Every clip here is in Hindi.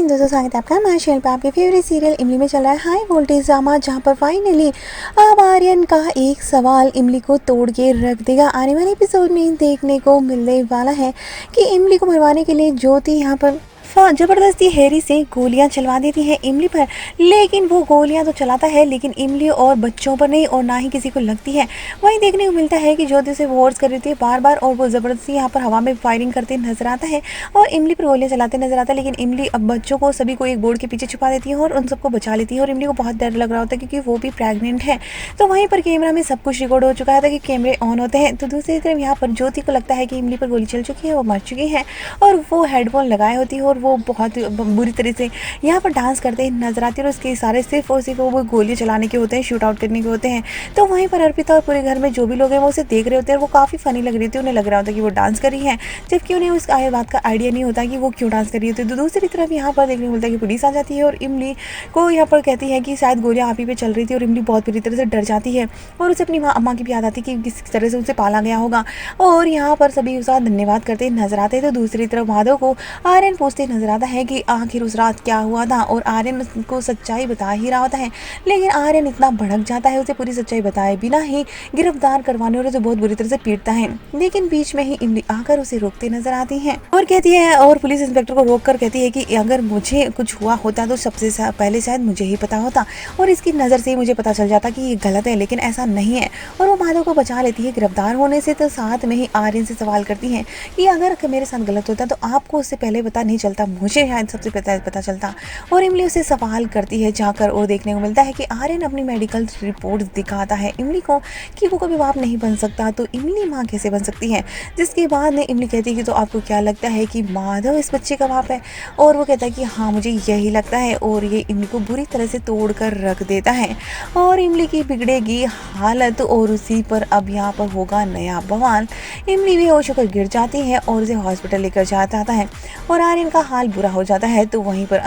लेकिन दोस्तों स्वागत है आपका हमारे चैनल पे। आपके फेवरेट सीरियल इमली में चल रहा है हाई वोल्टेज ड्रामा, जहां पर फाइनली अब आर्यन का एक सवाल इमली को तोड़ के रख देगा। आने वाले एपिसोड में देखने को मिलने वाला है कि इमली को मरवाने के लिए ज्योति यहाँ पर ज़बरदस्ती हैरी से गोलियां चलवा देती है इमली पर, लेकिन वो गोलियां तो चलाता है लेकिन इमली और बच्चों पर नहीं और ना ही किसी को लगती है। वहीं देखने को मिलता है कि ज्योति से वॉर्स कर रही थी बार बार और वो ज़बरदस्ती यहाँ पर हवा में फायरिंग करते नजर आता है और इमली पर गोलियां चलाते नजर आता है। लेकिन इमली अब बच्चों को सभी को एक बोर्ड के पीछे छुपा देती है और उन सबको बचा लेती है और इमली को बहुत डर लग रहा होता है क्योंकि वो भी प्रेग्नेंट है। तो वहीं पर कैमरा में सब कुछ रिकॉर्ड हो चुका था कि कैमरे ऑन होते हैं। तो दूसरी तरफ यहाँ पर ज्योति को लगता है कि इमली पर गोली चल चुकी है, वो मर चुकी है और वो हेडफोन लगाए होती है और वो बहुत बुरी तरह से यहाँ पर डांस करते नजर आती है और उसके इशारे सिर्फ और सिर्फ वो गोली चलाने के होते हैं, शूट आउट करने के होते हैं। तो वहीं पर अर्पिता और पूरे घर में जो भी लोग हैं वो उसे देख रहे होते हैं और वो काफ़ी फनी लग रही थी। उन्हें लग रहा होता है कि वो डांस कर रही है, जबकि उन्हें उस बात का आइडिया नहीं होता कि वो क्यों डांस कर रही होती है। तो दूसरी तरफ यहाँ पर देखने को मिलता है कि पुलिस आ जाती है और इमली को यहाँ पर कहती है कि शायद गोलियां आप ही पे चल रही थी और इमली बहुत बुरी तरह से डर जाती है और उसे अपनी अम्मा की भी याद आती है कि किस तरह से उसे पाला गया होगा और यहाँ पर सभी उसका धन्यवाद करते नजर आते हैं। तो दूसरी तरफ माधव को आर्यन पूछते नजर आता है कि आखिर उस रात क्या हुआ था और आर्यन उसको सच्चाई बता ही रहा होता है, लेकिन आर्यन इतना भड़क जाता है उसे पूरी सच्चाई बताए बिना ही गिरफ्तार करवाने और उसे बहुत बुरी तरह से पीटता है। लेकिन बीच में ही इमली आकर उसे रोकते नजर आती है और कहती है और पुलिस इंस्पेक्टर को रोक कर कहती है कि अगर मुझे कुछ हुआ होता तो सबसे पहले शायद मुझे ही पता होता और इसकी नज़र से ही मुझे पता चल जाता कि ये गलत है, लेकिन ऐसा नहीं है। और वो माधव को बचा लेती है गिरफ्तार होने से। तो साथ में ही आर्यन से सवाल करती है कि अगर मेरे साथ गलत होता तो आपको उससे पहले पता नहीं चलता, मुझे शायद सबसे पता चलता। और इमली उसे सवाल करती है जाकर और देखने को मिलता है कि आर्यन अपनी मेडिकल रिपोर्ट दिखाता है इमली को कि वो कभी बाप नहीं बन सकता, तो इमली माँ कैसे बन सकती है। जिसके बाद में इमली कहती है कि तो आपको क्या लगता है कि माधव इस बच्चे का बाप है, और वो कहता है कि हाँ मुझे यही लगता है और ये इमली को बुरी तरह से तोड़ कर रख देता है और इमली की बिगड़ेगी हालत और उसी पर अब यहाँ पर होगा नया बवाल। इमली बेहोश होकर गिर जाती है और उसे हॉस्पिटल लेकर जाता है और आर्यन का हाल बुरा हो जाता है। तो वहीं पर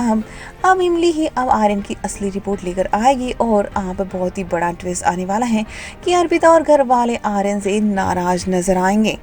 अब इमली ही अब आर्यन की असली रिपोर्ट लेकर आएगी और यहाँ पर बहुत ही बड़ा ट्विस्ट आने वाला है कि अर्पिता और घर वाले आर्यन से नाराज नजर आएंगे।